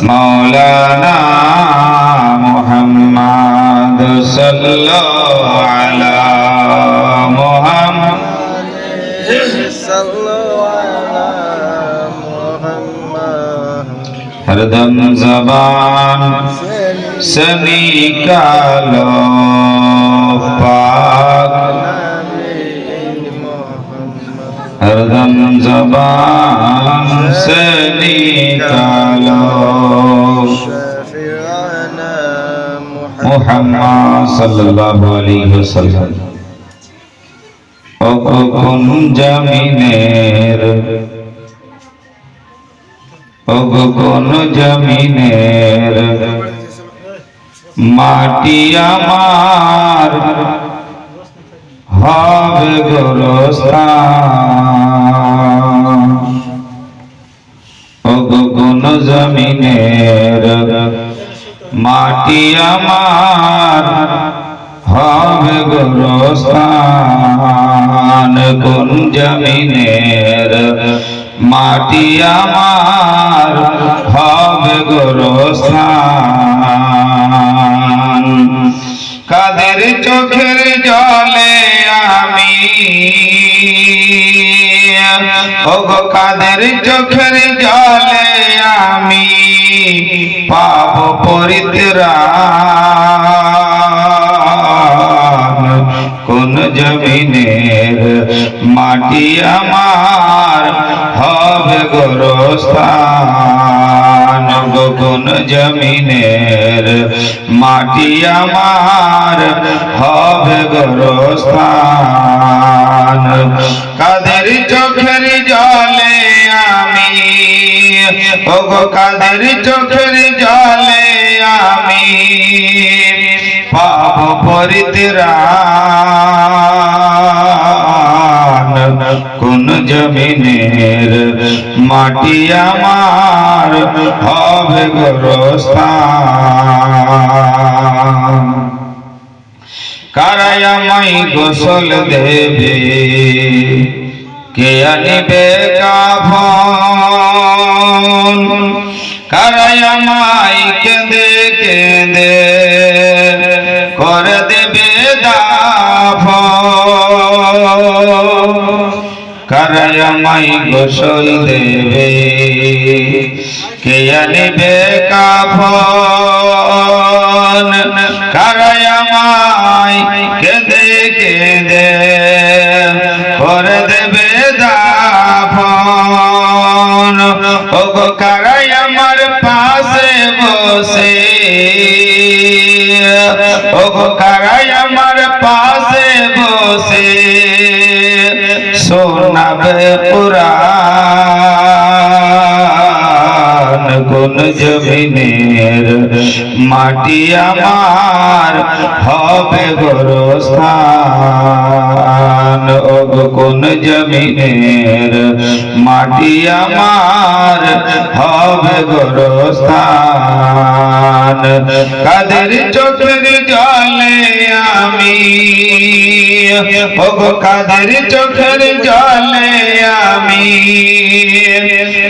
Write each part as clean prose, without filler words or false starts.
مولانا محمد صلى على محمد हरदम ज़बान से निकालो पाक हरदम ज़बान से निकालो मुहम्मद सल्लल्लाहु अलैहि वसल्लम ओगुन जमीनेर ओगुन जमीनेर माटी आमार হবে গোরস্থান ওগুন জমিনের মাটি আমার হবে গোরস্থান কোন জমিনের মাটি আমার হবে গোরস্থান কাদের চোখের জলে আমি ওগো কাদের চোখের জলে আমি পাব পরিত্রাণ কোন জমিনের মাটি আমার হবে গোরস্থান কোন জমিনের মাটি আমার হবে গোরস্থান কাদের চোখের জলে আমি ওগো কাদের চোখের জলে আমি পাব পরিত্রাণ কোন জমিনের মাটি আমার হবে গোরস্থান কারাই আমায় গোসল দেবে কে আনিবে কাফন কারাই আমায় কেঁদে কেঁদে করে দেবে দাফন কারাই আমায় গোসল দেবে কে আনিবে কাফন কারাই আমায় কেঁদে কেঁদে করে দেবে দাফন ওগো কারাই আমার পাশে বসে ওগো কারাই আমার পাশে বসে শোনাবে কুরআন কোন জমিনের মাটি আমার হবে গোরস্থান ওগো কোন জমিনের মাটি আমার হবে গোরস্থান কাদের চোখের জলে আমি ওগো কাদের চোখের জলে আমি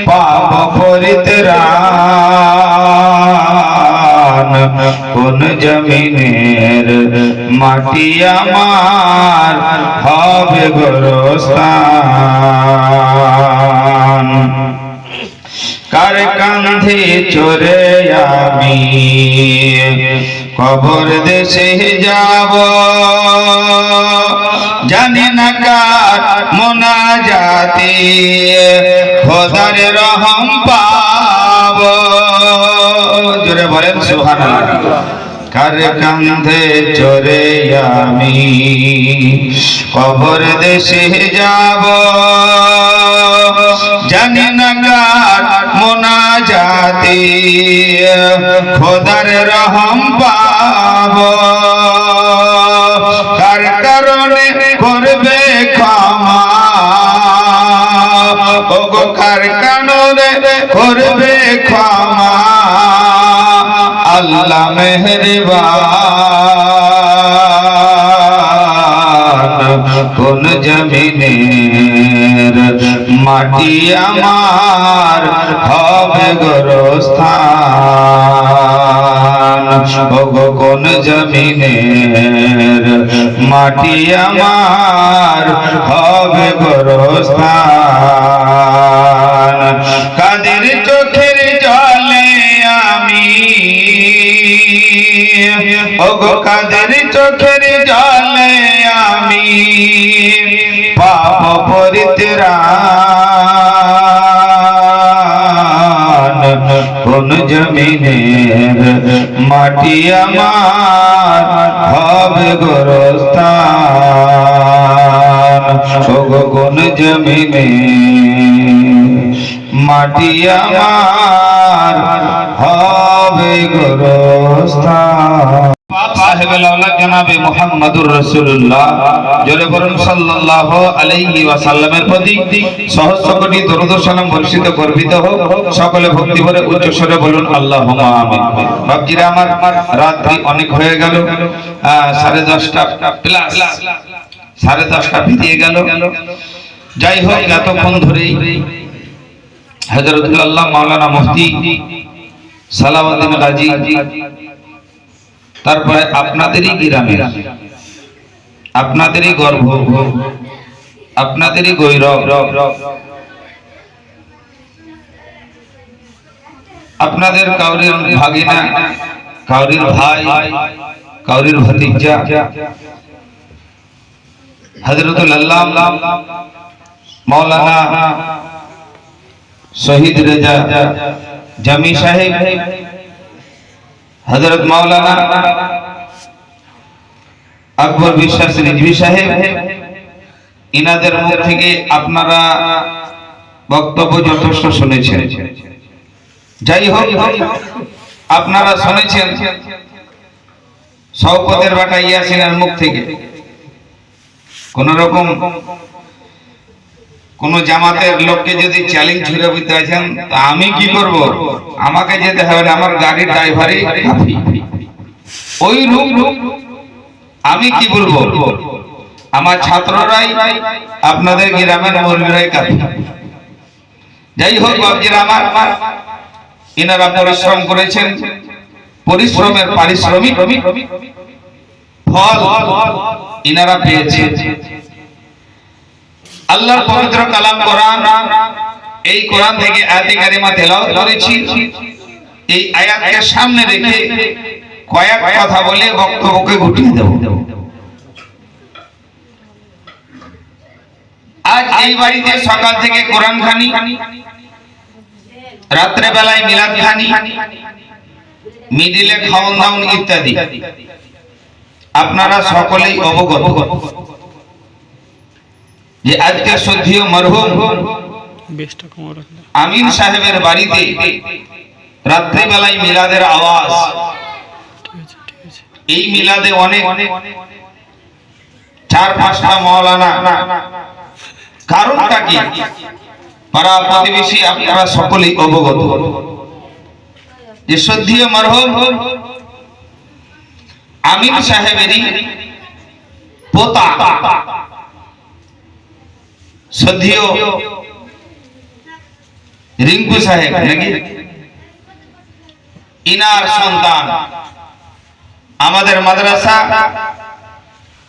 পাব পরিত্রাণ কোন জমিনের মাটি আমার হবে গোরস্থান কার কাঁধে চড়ে আমি কবর দেশে যাব জানি না কার মোনাজাতে খোদার রহম পাব জোরে বলেন সুবহানাল্লাহ কার কাঁধে চড়ে আমি কবর দেশে যাব জানি না কার মোনাজাতে খোদার রহম পাব কার কারণে করবে ক্ষমা ওগো কার কারণে করবে ক্ষমা আল্লাহ মেহেরবান কোন জমিনের মাটি আমার হবে গোরস্থান ওগো কোন জমিনের মাটি আমার হবে গোরস্থান কাদের চোখের জলে আমি ওগো কাদের চোখের জলে আমি পাপ পরিত্রাণ কোন জমিনের মাটি আমার হবে গোরস্থান ওগো কোন জমিনের মাটি আমার হবে গোরস্থান সাহেবে লাউলা জনাবে মুহাম্মদুর রাসূলুল্লাহ জোরে বলুন সাল্লাল্লাহু আলাইহি ওয়াসাল্লামের প্রতি সহস্র কোটি দরুদ ও সালাম বর্ষিত গর্বিত হোক সকলে ভক্তি ভরে উচ্চ স্বরে বলুন আল্লাহুম্মা আমিন বাপজিরা আমার রাত্রি অনেক হয়ে গেল 10:30 প্লাস 10:30 পেরিয়ে গেল যাই হোক এতক্ষণ ধরেই হযরতুল আল্লাহ মাওলানা মুফতি সালাউদ্দিন গাজী তারপরে আপনাদেরই গ্রামে আপনাদেরই গর্ব আপনাদেরই গৌরব আপনাদের কাউরির ভাগিনা কাউরির ভাই কাউরির ভাতিজা হযরতুল আল্লাহ মাওলানা শহীদ রেজা জামি সাহেব হযরত মাওলানা আকবর বিশ্বাস রিজভী সাহেব ইনাদের মুখ থেকে আপনারা বক্তব্য যথেষ্ট শুনেছেন যাই হোক আপনারা শুনেছেন শওকতের বেটা ইয়াসিনের মুখ থেকে কোন রকম কোন জামাতের লোককে যদি চ্যালেঞ্জ ছুড়ে দিতে আছেন তা আমি কি করব আমাকে যেতে হবে না আমার গাড়ির ড্রাইভারই কাফি ওই রূপ আমি কি বলবো আমার ছাত্ররাই আপনাদের গ্রামের মুরব্বিরাই কাফি যাই হোক বাবজিরা আমার ইনারা পরিশ্রম করেছেন পরিশ্রমের পারিশ্রমিক ফল ইনারা পেয়েছেন আল্লাহর পবিত্র কালাম কোরআন এই কোরআন থেকে আয়াতে কারিমা তেলাওয়াত করেছি এই আয়াতকে সামনে রেখে কয়েক কথা বলে বক্তব্যকে গুটিয়ে দেব আজ এই বাড়িতে সকাল থেকে কোরআন খানি রাত্রে বেলায় মিলাদ খানি মিডিলে খাওয়ান দাওন ইত্যাদি আপনারা সকলেই অবগত যে আজকে শ্রদ্ধেয় মরহুম আমিন সাহেবের বাড়িতে রাত্রি বেলায় মিলাদের আওয়াজ এই মিলাদে অনেক 4-5টা মাওলানা কারণটা কি পাড়া প্রতিবেশী আপনারা সকলেই অবগত যে শ্রদ্ধেয় মরহুম আমিন সাহেবেরই পোতা শ্রদ্ধেয় রিঙ্কু সাহেব নাকি ইনার সন্তান আমাদের মাদ্রাসা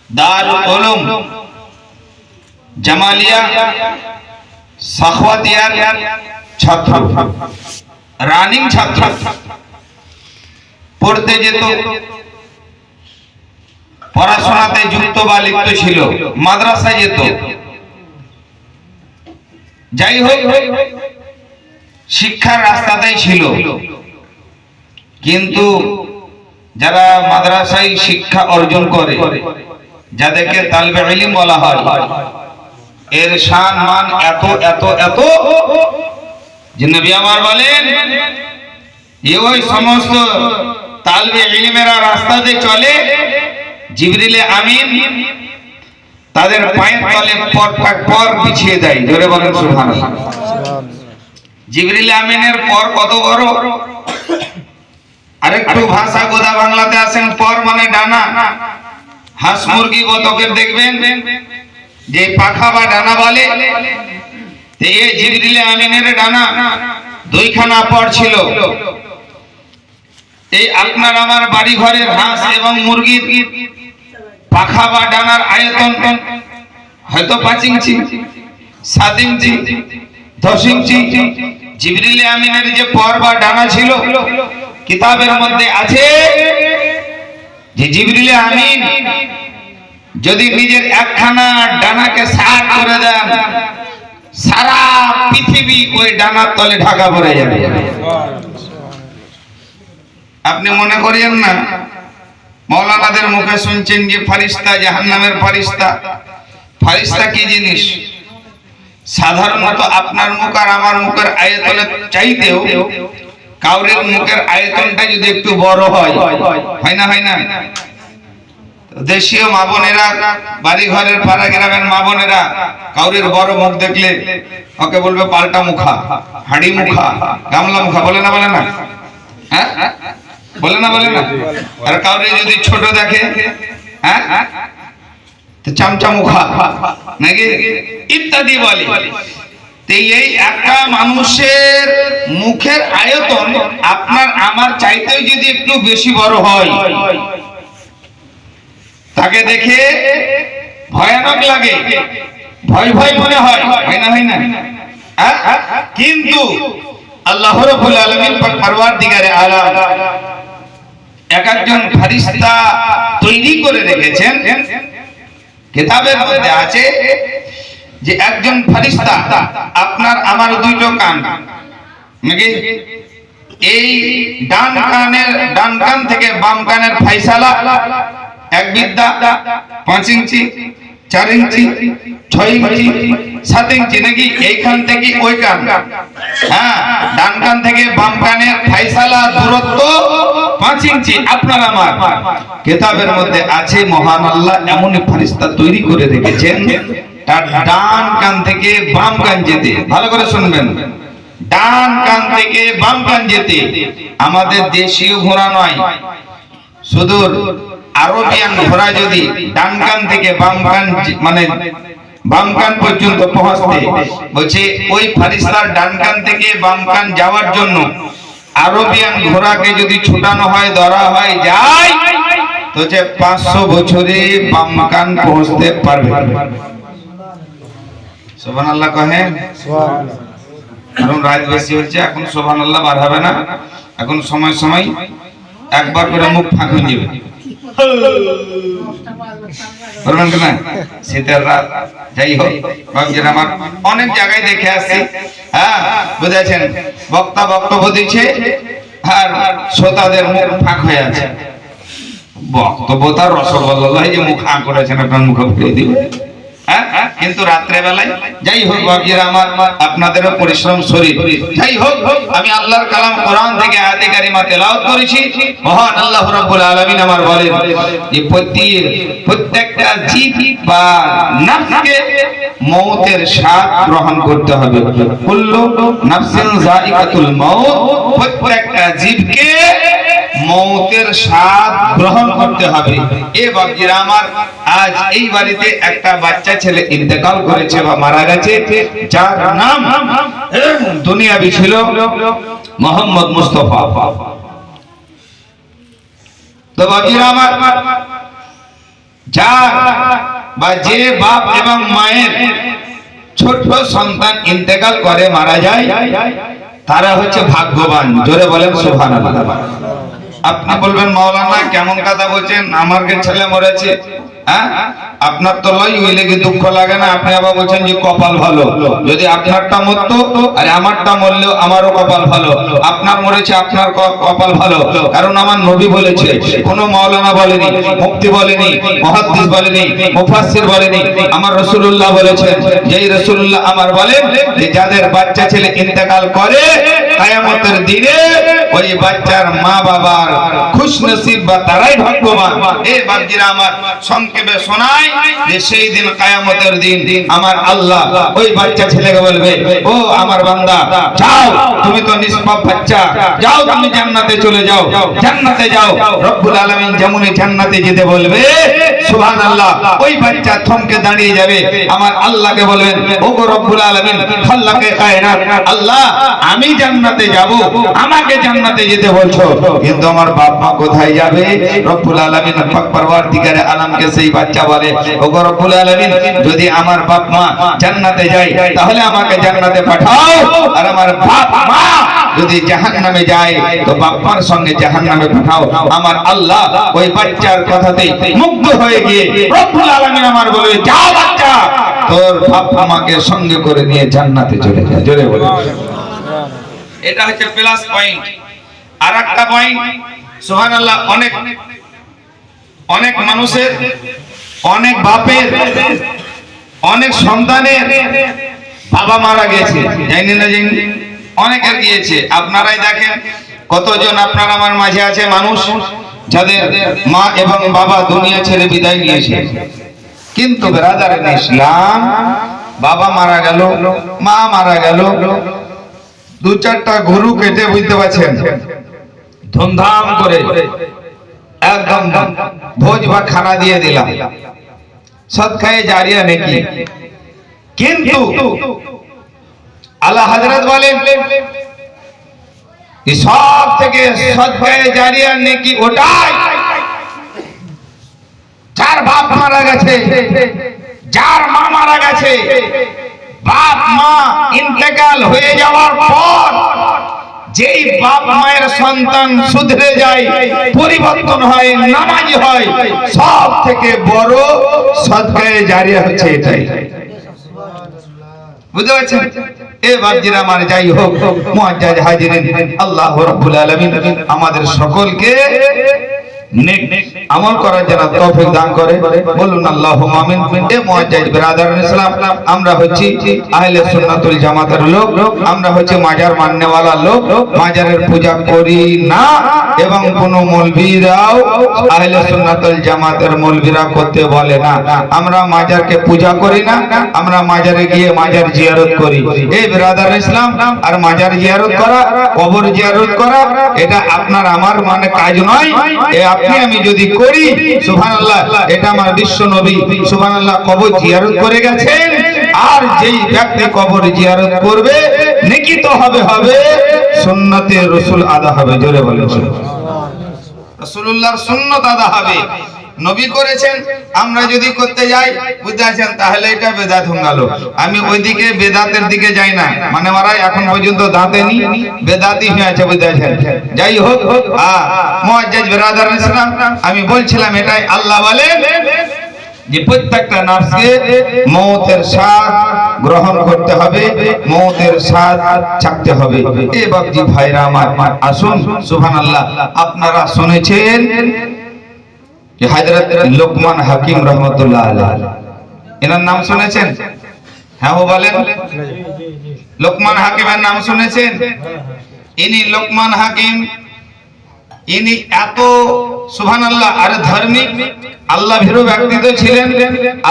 দারুল উলুম জামালিয়া সাখওয়াতিয়ার ছাত্র রানিং ছাত্র পড়তে যেত পড়াশোনাতে যুক্ত বা লিপ্ত ছিল মাদ্রাসায় যেত যাই হোক শিক্ষার রাস্তাতেই ছিল কিন্তু যারা মাদ্রাসায় শিক্ষা অর্জন করে যাদেরকে তালবে ইলম বলা হয় এর শান মান এত এত এত যে নবী আমার বলেন এই ওই সমস্ত তালবে ইলমেরা রাস্তাতে চলে জিবরিল আমিন তাদের পায়ের তলে পর বিছিয়ে দেয় জোরে বলেন সুবহানাল্লাহ জিবরিল আমিনের পর কত বড় আরেকটু ভাষা গোদা বাংলাতে আসেন পর মানে ডানা হাঁস মুরগি বতকের দেখবেন যে পাখা বা ডানা বলে এই জিবরিল আমিনের ডানা দুইখানা পর ছিল। এই আপনার আমার বাড়ি ঘরের হাঁস এবং মুরগির পাখা বা ডানার আয়তন হয়তো 5 ইঞ্চি, 7 ইঞ্চি, 10 ইঞ্চি। জিবরিল আমিনের যে পর বা ডানা ছিল, কিতাবের মধ্যে আছে যে জিবরিল আমিন যদি নিজের একখানা ডানাকে সার করে দেন, সারা পৃথিবী ওই ডানার তলে ঢাকা পড়ে যাবে। আপনি মনে করিয়েন না মৌলানাদের মুখে শুনছেন যে ফারিস্তা, জাহান্নামের ফারিস্তা। ফারিস্তা কি জিনিস? সাধারণত আপনার মুখ আর আমার মুখের আয়তনের চাইতেও কাউরের মুখের আয়তনটা যদি একটু বড় হয়, হয় না? হয় না? দেশীয় মা বোনেরা, বাড়ি ঘরের পাড়া গ্রামের মা বোনেরা কাউরের বড় মুখ দেখলে ওকে বলবে পাল্টা মুখা, হাড়ি মুখা, গামলা মুখা, বলে না? বলে না? হ্যাঁ, বলে না? বলে না? আর কাউরে যদি ছোট দেখে, হ্যাঁ, তো চামচা মুখা নাকি ইত্যাদি বলে। এই একটা মানুষের মুখের আয়তন আপনার আমার চাইতেও যদি একটু বেশি বড় হয়, তাকে দেখে ভয়ানক লাগে, ভয় ভয় মনে হয়, হয় না? হয় না? কিন্তু আল্লাহ রাব্বুল আলামিন পরওয়ারদিগারে আলাম একজন ফেরেশতা তৈরি করে রেখেছেন। কিতাবের মধ্যে আছে যে একজন ফেরেশতা আপনার আমার দুইটো কান নাকি এই ডান কান থেকে বাম কানের ফয়সালা এক বিদ্যা 5 ইঞ্চি, 4 ইঞ্চি, 6 ইঞ্চি, 7 ইঞ্চি নাকি এইখান থেকে ওই কান, হ্যাঁ, ডান কান থেকে বাম কানের ফয়সালা দূরত্ব 5 ইঞ্চি। আপনার আমার কিতাবের মধ্যে আছে মহান আল্লাহ এমনই ফেরেশতা তৈরি করে রেখেছেন তার ডান কান থেকে বাম কান যেতে, ভালো করে শুনবেন, ডান কান থেকে বাম কান যেতে আমাদের দেশীয় ঘোড়া নয়, সুদূর আরবিয়ান ঘোড়া যদি ডান কান থেকে বাম কান মানে বাম কান পর্যন্ত পৌঁছতে বলছে ওই ফেরেশতার ডান কান থেকে বাম কান যাওয়ার জন্য আরবিয়ান ঘোড়াকে যদি ছুটানো হয়, ধরা হয়, যায় তো যে 500 বছরে বাম কান পৌঁছতে পারবে। সুবহানাল্লাহ কহেন। সুবহানাল্লাহ। এখন রাত বেশি হচ্ছে, এখন সুবহানাল্লাহ বার হবে না, এখন সময় সময় একবার করে মুখ ফাঁক হয়ে যাবে, বলবেন না শীতের রাত। যাই হোক, ভাবছেন আমার অনেক জায়গায় দেখে আসছি, হ্যাঁ, বুঝেছেন, বক্তা বক্তব্য দিচ্ছে আর শ্রোতাদের মুখ ফাঁক হয়ে আছে। বক্তব্য তার রসগোল্লা যে মুখ ফাঁক করেছেন, আপনার মুখে ফুটিয়ে দিবে, কিন্তু রাত্রে বেলায়। যাই হোক বাবজিরা আমার, আপনাদেরও পরিশ্রম শরীর। যাই হোক, আমি আল্লাহর কালাম কোরআন থেকে আয়াতে কারিমা তেলাওয়াত করেছি। মহান আল্লাহ রাব্বুল আলামিন আমার বলেন যে প্রত্যেকটা জীব বা নফসকে মওতের স্বাদ গ্রহণ করতে হবে। কুল্লু নাফসিন যায়িকাতুল মাউত, প্রত্যেকটা জীবকে মওতের স্বাদ গ্রহণ করতে হবে। এ বাবজিরা আমার, আজ এই বাড়িতে একটা বাচ্চা ছেলে ইন্তেকাল করেছে বা মারা গেছে, যার নাম দুনিয়াবি ছিল মোহাম্মদ মুস্তাফা। তো বাবজিরা আমার, যার বা যে বাপ এবং মায়ের ছোট সন্তান ইন্তেকাল করে মারা যায়, তারা হচ্ছে ভাগ্যবান। জোরে বলেন সুবহানাল্লাহ। আপনি বলবেন মাওলানা কেমন কথা বলছেন, আমার ছেলে মরেছে, হ্যাঁ, আপনার তো লই হইলে কি দুঃখ লাগে না? আপনি আবার বলছেন যে কপাল ভালো, যদি আপনারটা মরতো আর আমারটা মরলেও আমারও কপাল ভালো। আপনার মরেছে, আপনার কপাল ভালো, কারণ আমার নবী বলেছে, কোন মাওলানা বলেনি, মুফতি বলেনি, মুহাদ্দিস বলেনি, মুফাসসির বলেনি, আমার রাসূলুল্লাহ বলেছেন। যেই রাসূলুল্লাহ আমার বলেন যে যাদের বাচ্চা ছেলে ইন্তেকাল করে কিয়ামতের দিনে ওই বাচ্চার মা বাবার খুশনসিব বা তারাই ভাগ্যবান। এ বাপজিরা আমার, সংক্ষেপে শোনাই যে সেই দিন কিয়ামতের দিন আমার আল্লাহ ওই বাচ্চা ছেলেকে বলবে, ও আমার বান্দা, যাও, তুমি তো নিষ্পাপ বাচ্চা, যাও তুমি জান্নাতে চলে যাও, জান্নাতে যাও। রব্বুল আলামিন যেমনই জান্নাতে যেতে বলবে, সুবহানাল্লাহ, ওই বাচ্চা থমকে দাঁড়িয়ে যাবে, আমার আল্লাহকে বলবেন, ও গো রব্বুল আলামিন, খাল্লাকে কায়নাত, আল্লাহ আমি জান্নাতে যাব, আমাকে জান্নাতে যেতে বলছো, কিন্তু আমার বাপ মা কোথায় যাবে? রব্বুল আলামিন পাক পরওয়ারদিগারে আলমকে সেই বাচ্চা বলে, ও গো রব্বুল আলামিন, যদি আমার বাপ মা জান্নাতে যায় তাহলে আমাকে জান্নাতে পাঠাও, আর আমার বাপ মা যদি জাহান্নামে যায় তো বাপ মার সঙ্গে জাহান্নামে পাঠাও। আমার আল্লাহ ওই বাচ্চার কথাতে মুগ্ধ হয়ে গিয়ে রব্বুল আলামিন আমার বলবে, যাও বাচ্চা, তোর বাপ মাকে সঙ্গে করে নিয়ে জান্নাতে চলে যা। জোরে বলে। এটা হচ্ছে প্লাস পয়েন্ট। আর একটা পয়েন্ট, সুবহানাল্লাহ, অনেক অনেক মানুষের, অনেক বাপের, অনেক সন্তানের বাবা মারা গেছে, জানি না জানি, অনেকের গিয়েছে। আপনারাই দেখেন কতজন আপনার আমার মাঝে আছে মানুষ যাদের মা এবং বাবা দুনিয়া ছেড়ে বিদায় নিয়েছে, কিন্তু ব্রাদার ইন ইসলাম বাবা মারা গেল, মা মারা গেল, দু চারটা গরু কেটে, বুঝতে পারছেন, ধুমধাম করে একদম ভোজ বা খানা দিয়ে দিলাম, সদকায়ে জারিয়া নেকি। কিন্তু আল্লাহ হযরত বলেন সব থেকে সদকায়ে জারিয়া নেকি ওটাই যার বাপ মারা গেছে, যার মা মারা গেছে, বাপ মা ইন্তেকাল হয়ে যাওয়ার পর যেই বাপ মায়ের সন্তান শুধরে যায়, পরিবর্তন হয়, নামাজি হয়, সব থেকে বড় সদকায়ে জারিয়া হচ্ছে এটাই। বুঝতে পারছেন? এ বাপজিরা আমার, যাই হোক, মুআজ্জাজ হাজিরিন, আল্লাহ রাব্বুল আলামিন আমাদের সকলকে নেক আমল করার জন্য তৌফিক দান করে, বলুন আল্লাহুম্মা আমিন। এ মুআজ্জাজ বিরাদারান ইসলাম, আমরা হচ্ছি আহলে সুন্নাতুল জামাতের লোক, আমরা হচ্ছে মাজার মাননেওয়ালা লোক, মাজারের পূজা করি না, এবং কোন মৌলভীরাও আহলে সুন্নাতুল জামাতের মৌলভীরা করতে বলে না। আমরা মাজারকে পূজা করি না, আমরা মাজারে গিয়ে মাজার জিয়ারত করি। এই বিরাদারান ইসলাম, আর মাজার জিয়ারত করা, কবর জিয়ারত করা, এটা আপনার আমার মানে কাজ নয়। আপনি আমি যদি করি, সুবহানাল্লাহ, এটা আমার বিশ্ব নবী সুবহানাল্লাহ কবর জিয়ারত করে গেছেন, আর যেই ব্যক্তি কবর জিয়ারত করবে নেকি তো হবে, সুন্নতে রাসূল আদা হবে। জোরে বলেন সুবহানাল্লাহ। রাসূলুল্লাহর সুন্নাত আদা হবে, নবী করেছেন, আমরা যদি করতে যাই, বুঝতে পারছেন, তাহলে এটা বেদাত হয়ে গেল। আমি ওইদিকে বেদাতের দিকে যাই না, মানে ওরা এখন পর্যন্ত দাঁতেনি, বেদাতি হয়ে আছে, বুঝতে পারছেন। যাই হোক, মুআজ্জাজ বিরাদারান ইসলাম, আমি বলছিলাম এটাই আল্লাহ বলেন যে প্রত্যেকটা নফসকে মওতের স্বাদ গ্রহণ করতে হবে, মওতের স্বাদ চাখতে হবে। এ বাপজি ভাইরা আমার, আসুন, সুবহানাল্লাহ, আপনারা শুনেছেন যে হযরত লোকমান হাকিম রহমাতুল্লাহ আলাইহি, এনার নাম শুনেছেন? হ্যাঁ বলেন, লোকমান হাকিমের নাম শুনেছেন? ইনি লোকমান হাকিম, ইনি এত সুবহানাল্লাহ আর ধার্মিক, আল্লাহ ভীরু ব্যক্তি তো ছিলেন,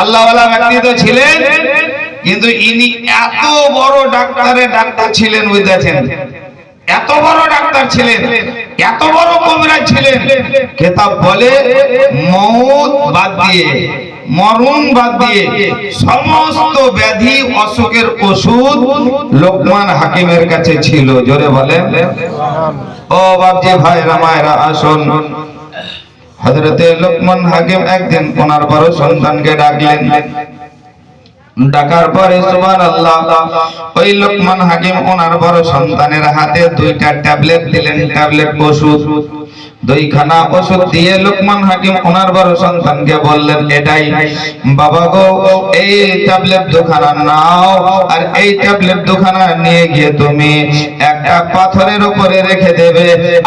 আল্লাহওয়ালা ব্যক্তি তো ছিলেন, কিন্তু ইনি এত বড় ডাক্তারের ডাক্তার ছিলেন, বুঝতেছেন, এত বড় ডাক্তার ছিলেন, এত বড় কবিরাজ ছিলেন। কিতাব বলে মওত বাদ দিয়ে, মরণ বাদ দিয়ে সমস্ত ব্যাধি অসুখের ওষুধ লোকমান হাকিমের কাছে ছিল। জোরে বলেন। ও বাপজি ভাইরা মায়েরা, আসুন, হযরতে লোকমান হাকিম একদিন ওনার বড় সন্তানকে ডাকলেন। ডাকার পরে সুবহানাল্লাহ, ওই লোকমান হাকিম ওনার বড় সন্তানের হাতে দুইটা ট্যাবলেট দিলেন, ট্যাবলেট ওষুধ, দুইখানা ওষুধ দিয়ে লোকমান হাকিম ওনার বড় সন্তানকে বললেন, এটাই বাবা গো, এই ট্যাবলেট দুখানা নাও, আর এই ট্যাবলেট দুখানা নিয়ে গিয়ে তুমি একটা পাথরের উপরে রেখে দেবে,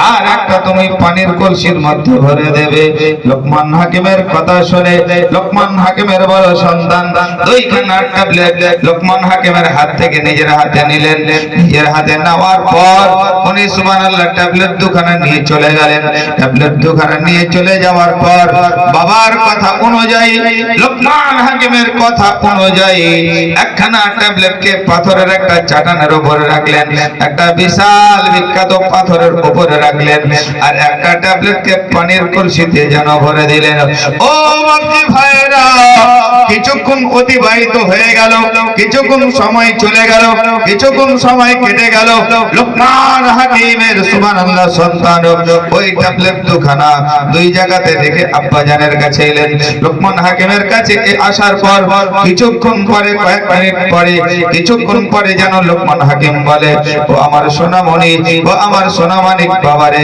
আর একটা তুমি পানির কলসির মধ্যে ভরে দেবে। লোকমান হাকিমের কথা শুনে লোকমান হাকিমের বড় সন্তান দুইখানা ট্যাবলেট লোকমান হাকিমের হাত থেকে নিজের হাতে নিলেন। নিজের হাতে নেওয়ার পর উনি সুবহানাল্লাহ ট্যাবলেট দোকানে নিয়ে চলে গেলেন। ট্যাবলেট দোকানে নিয়ে চলে যাওয়ার পর বাবার কথা অনুযায়ী, লোকমান হাকিমের কথা অনুযায়ী একখানা ট্যাবলেটকে পাথরের একটা চাটানের উপরে রাখলেন, একটা বিশাল বিখ্যাত পাথরের উপরে রাখলেন, আর একটা ট্যাবলেটকে পানির কলসিতে যেন ভরে দিলেন। ও বাপজি ভাইরা, কিছুক্ষণ অতিবাহিত হয়ে গেল, কিছুক্ষণ সময় চলে গেল, কিছুক্ষণ সময় কেটে গেল। লোকমান হাকিমের সুবহানাল্লাহ সন্তান ওই ট্যাবলেট দুখানা দুই জায়গাতে রেখে আব্বাজানের কাছে এলেন। লোকমান হাকিমের কাছে আসার পর কিছুক্ষণ পরে, কয়েক মিনিট পরে, কিছুক্ষণ পরে যেন লোকমান হাকিম বলে, ও আমার সোনামণি, ও আমার সোনামানিক বাবারে,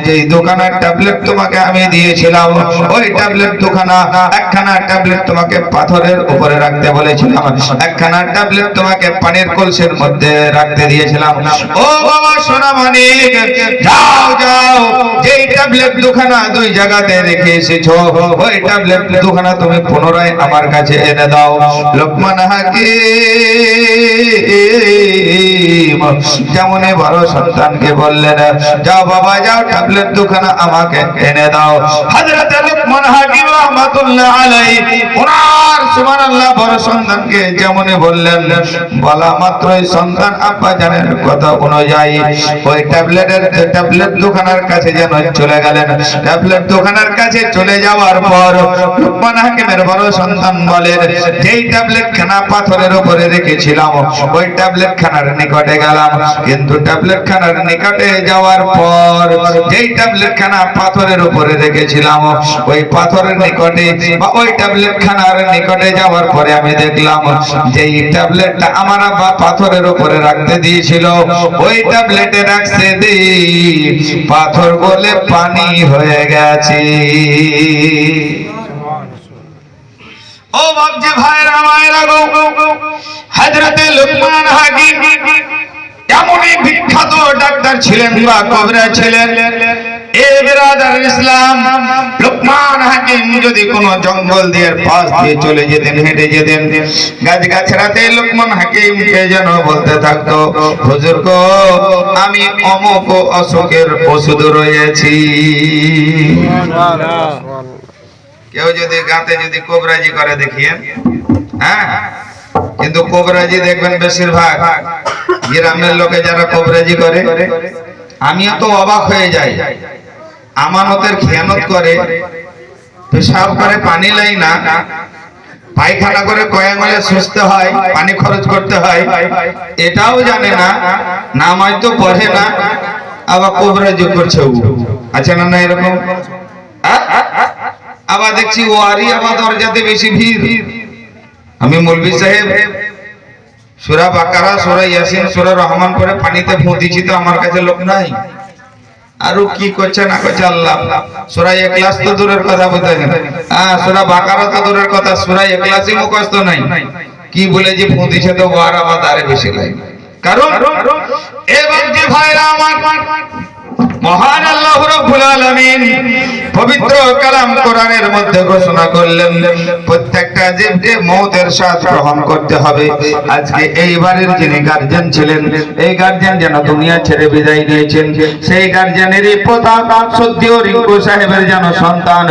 যেই দোকানের ট্যাবলেট তোমাকে আমি দিয়েছিলাম, ওই ট্যাবলেট দোকানা একখানা ট্যাবলেট তোমাকে পাথরের উপরে রাখতে বলেছিলাম, একখানা ট্যাবলেট তোমাকে পানির কলসির মধ্যে রাখতে দিয়েছিলাম। ও বাবা সোনামানিক, যাও যাও, যেই ট্যাবলেট দোকানা দুই জায়গাতে রেখে এসেছো, ওই ট্যাবলেট দোকানা তুমি পুনরায় আমার কাছে এনে দাও। লোকমান হাকিম যেমন বড় সন্তানকে বললেন, যাও বাবা যাও, ট্যাবলেট দোকানা আমাকে এনে দাও। হযরত লোকমান হাকিম রাহমাতুল্লাহ আলাইহি ওনার সুবহানাল্লাহ বড় সন্তানকে যেমন বললেন, বলা মাত্রই সন্তান আব্বা জানের কথা অনুযায়ী ওই ট্যাবলেট দোকানের কাছে যেন চলে গেলেন। ট্যাবলেট দোকানের কাছে চলে যাওয়ার পর লোকমান হাকিমের বড় সন্তান বলেন, যেই ট্যাবলেট খানা পাথরের উপরে রেখেছিলাম, ওই ট্যাবলেট খানার নিকটে গেলাম, কিন্তু ট্যাবলেট খানার নিকটে যাওয়ার পর যেই ট্যাবলেট খানা পাথরের উপরে রেখেছিলাম, ওই পাথরের নিকটে বা ওই ট্যাবলেট খানার নিকটে যাওয়ার পরে আমি দেখলাম যেই ট্যাবলেটটা আমার আব্বা পাথরের উপরে রাখতে দিয়েছিল, ওই ট্যাবলেটে রাখতে দিই পাথর বলে পানি হয়ে গেছে। ও বাপজি ভাইরা মায়েরা গো, হযরতে লোকমান হাকিম এমনই বিখ্যাত ডাক্তার ছিলেন বা কবিরা ছিলেন। এ বিরাদার ইসলাম, লোকমান হাকিম যদি কোনো জঙ্গল দিয়ে পাশ দিয়ে চলে যেতেন, হেঁটে যেতেন, গাছ গাছড়াতে লোকমান হাকিমকে যেন বলতে থাকতো, হুজুর গো, আমি অমুক অসুখের ওষুধ রয়েছি। কেউ যদি গাতে যদি কোবরাজি করে দেখিয়ে, হ্যাঁ, কিন্তু কোবরাজি দেখবেন বেশিরভাগ গ্রামের লোকে যারা কোবরাজি করে, আমিও তো অবাক হয়ে যাই। আমানতের খেয়ানত করে, পেশাব করে, পানি লাই না, পায়খানা করে কয়েক মালে সুস্থ হয়, পানি খরচ করতে হয়, এটাও জানে না, নামাজ তো পড়ে না, আবার কোবরাজি করছে। আচ্ছা না, না এরকম? আবার দেখছি ওয়ারি আবার দরজাতে বেশি ভিড়। আমি মৌলভী সাহেব সূরা বাকারা, সূরা ইয়াসিন, সূরা রহমান পড়ে পানিতে ফুঁ দিছি, তো আমার কাছে লোক নাই। আরো কি করছে না করছে আল্লাহ। সূরা ইখলাস তো দূরের কথা, বলতে হ্যাঁ, সূরা বাকারা তো দূরের কথা, সূরা ইখলাসই মুখস্থ নাই। কি বলে যে ফুঁ দিছে, তো ওয়ার আবার আরে বেশি লাগে। কারণ এবং যে ভাইরা আমার, মহান আল্লাহ রাব্বুল আলামিন পবিত্র কালাম কোরআনের মধ্যে ঘোষণা করলেন, প্রত্যেকটা জীবকে মওতের স্বাদ গ্রহণ করতে হবে। আজকে এইবারের যিনি গার্জিয়ান ছিলেন, এই গার্জিয়ান যেন দুনিয়া ছেড়ে বিদায় নিয়েছেন, সেই গার্জিয়ানেরই পোতা সদ্য রিঙ্কু সাহেবের যেন সন্তান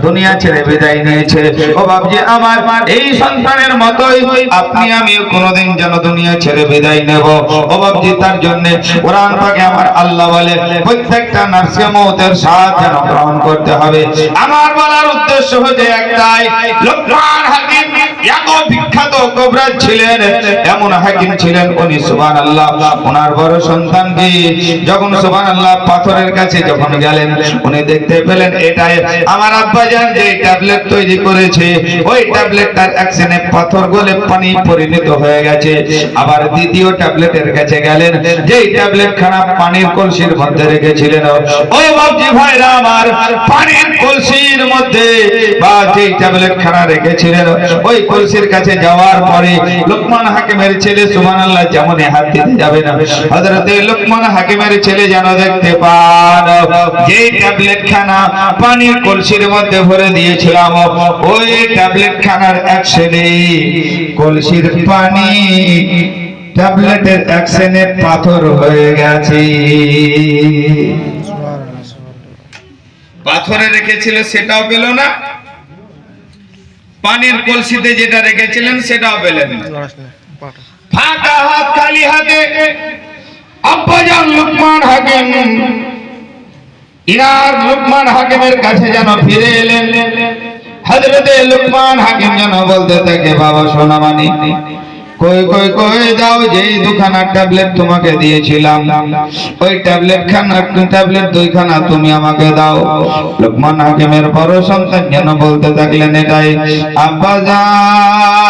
দুনিয়া ছেড়ে বিদায় নিয়েছে। ও বাবজি আমার, এই সন্তানের মতোই আপনি আমিও কোনোদিন যেন দুনিয়া ছেড়ে বিদায় নেব। ও বাবজি, তার জন্য কোরআন পাকে আমার আল্লাহ বলে, প্রত্যেকটা নার্সকে মওতের স্বাদ যেন গ্রহণ করতে হবে। আমার বলার উদ্দেশ্য হচ্ছে একটাই, লোকমান হাকিম এত বিখ্যাত কবিরাজ ছিলেন, এমন হাকিম ছিলেন, উনি সুবহানাল্লাহ ওনার বড় সন্তানকে যখন সুবহানাল্লাহ পাথরের কাছে যখন গেলেন, উনি দেখতে পেলেন এটাই আমার আব্বাজান যে ট্যাবলেট তৈরি করেছে, ওই ট্যাবলেটটার অ্যাকশনে পাথর গলে পানি পরিণত হয়ে গেছে। আবার দ্বিতীয় ট্যাবলেটের কাছে গেলেন, যেই ট্যাবলেট খানা পানির কলসির মধ্যে রেখেছিলেন, ও বাবজি ভাইরা আমার, পানির কলসির মধ্যে বা যেই ট্যাবলেট খানা রেখেছিলেন, ওই কলসির কাছে যাওয়ার পরে লোকমান হাকিমের ছেলে সুবহানাল্লাহ যেমন হাত দিতে যাবে না, হযরতে লোকমান হাকিমের ছেলে যেন দেখতে পান যে ট্যাবলেট খানা পানির কলসির মধ্যে ভরে দিয়েছিলাম, ওই ট্যাবলেট খানার অ্যাকশনে কলসির পানি ট্যাবলেটের অ্যাকশনে পাথর হয়ে গেছে। পাথরে রেখেছিল সেটাও পেল না, পানির কলসিতে যেটা রেখেছিলেন সেটাও পেলেন না। ফাঁকা হাত, খালি হাতে আব্বাজান লোকমান হাকিম ইনার লোকমান হাকিমের কাছে যেন ফিরে এলেন। হযরতে লোকমান হাকিম যেন বলতে থাকে, বাবা সোনা মানি কই কই কই দাও, যেই দুখানা ট্যাবলেট তোমাকে দিয়েছিলাম ওই ট্যাবলেট দুইখানা তুমি আমাকে দাও। লোকমান হাকিমের বড় সন্তান যেন বলতে থাকলেন, এটাই আব্বাজান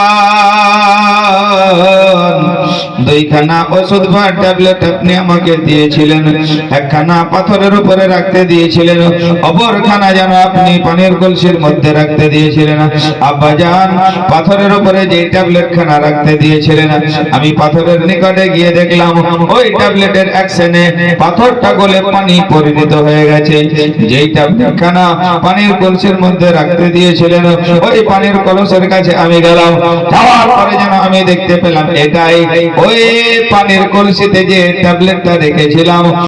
দুইখানা ওষুধ বা ট্যাবলেট আপনি আমাকে দিয়েছিলেন, একখানা পাথরের উপরে রাখতে দিয়েছিলেন, অপরখানা যেন আপনি পানির কলসির মধ্যে রাখতে দিয়েছিলেন। আব্বাজান পাথরের উপরে যে ট্যাবলেট খানা রাখতে দিয়েছিলেন, আমি পাথরের নিকটে গিয়ে দেখলাম ওই ট্যাবলেটের অ্যাকশনে পাথরটা গলে পানি পরিণত হয়ে গেছে। যেই ট্যাবলেট খানা পানির কলসির মধ্যে রাখতে দিয়েছিলেন ওই পানির কলসের কাছে আমি গেলাম, যাওয়ার পরে যেন আমি দেখতে পেলাম এটাই ওই পানির কলসিতে যে ট্যাবলেটটা রেখেছিলাম